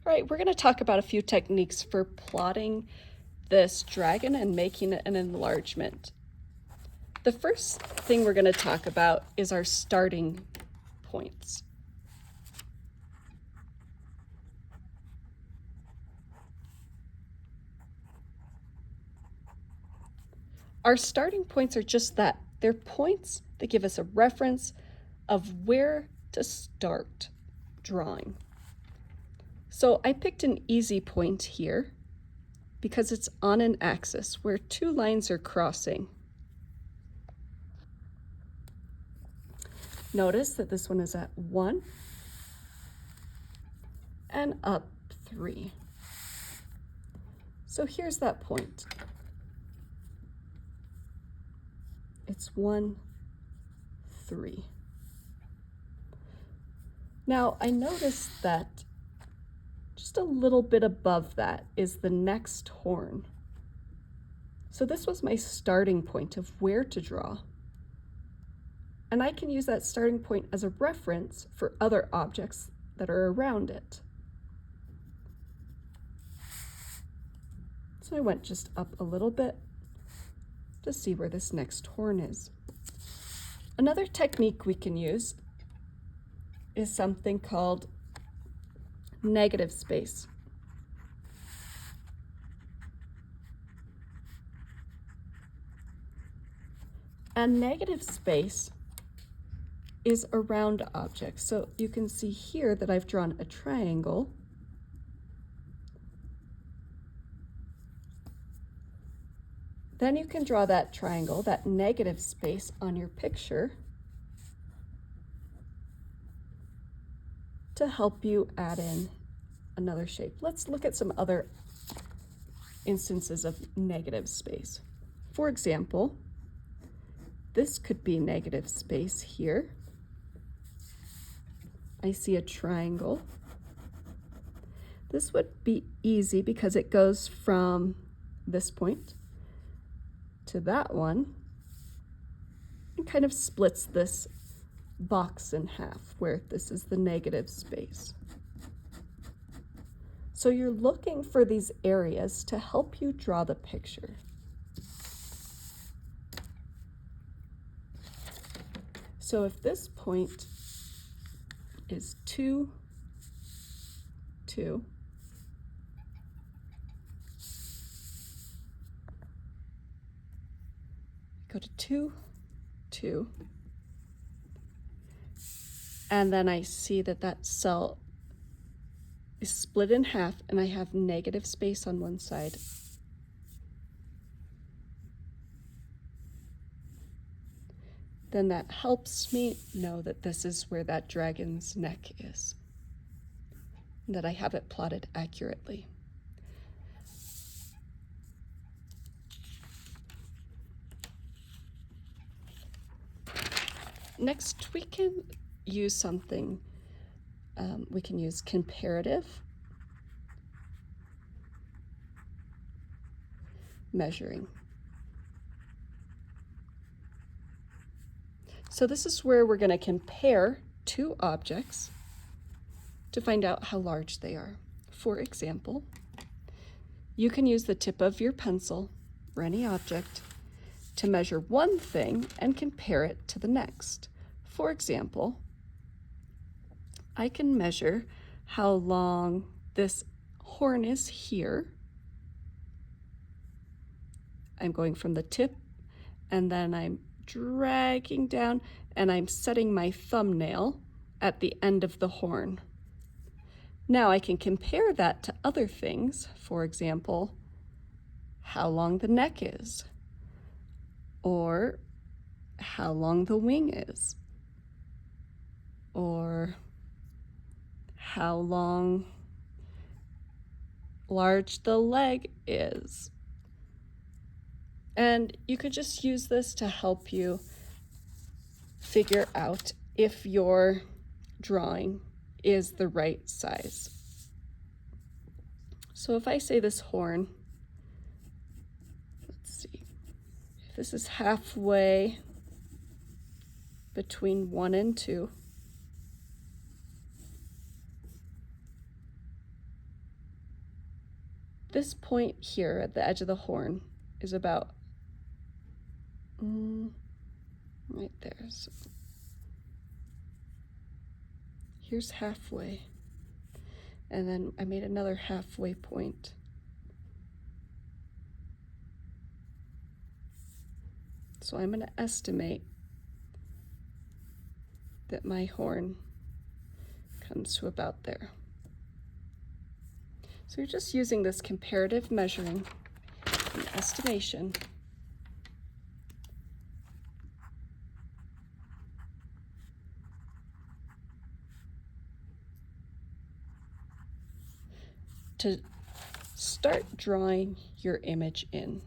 All right, we're going to talk about a few techniques for plotting this dragon and making it an enlargement. The first thing we're going to talk about is our starting points. Our starting points are just that. They're points that give us a reference of where to start drawing. So I picked an easy point here because it's on an axis where two lines are crossing. Notice that this one is at 1 and up 3. So here's that point. It's 1, 3. Now I noticed that just a little bit above that is the next horn. So this was my starting point of where to draw. And I can use that starting point as a reference for other objects that are around it. So I went just up a little bit to see where this next horn is. Another technique we can use is something called negative space. And negative space is around objects. So you can see here that I've drawn a triangle. Then you can draw that triangle, that negative space on your picture to help you add in another shape. Let's look at some other instances of negative space. For example, this could be negative space here. I see a triangle. This would be easy because it goes from this point to that one and kind of splits this box in half where this is the negative space. So you're looking for these areas to help you draw the picture. So if this point is 2, 2, go to 2, 2, and then I see that that cell is split in half and I have negative space on one side. Then that helps me know that this is where that dragon's neck is, and that I have it plotted accurately. Next, we can use something, we can use comparative measuring. So this is where we're going to compare two objects to find out how large they are. For example, you can use the tip of your pencil or any object to measure one thing and compare it to the next. For example, I can measure how long this horn is here. I'm going from the tip and then I'm dragging down and I'm setting my thumbnail at the end of the horn. Now I can compare that to other things. For example, how long the neck is, or how long the wing is, or how large the leg is. And you could just use this to help you figure out if your drawing is the right size. So if I say this horn, let's see, if this is halfway between 1 and 2, This point here at the edge of the horn is about right there. So here's halfway. And then I made another halfway point. So I'm going to estimate that my horn comes to about there. So you're just using this comparative measuring and estimation to start drawing your image in.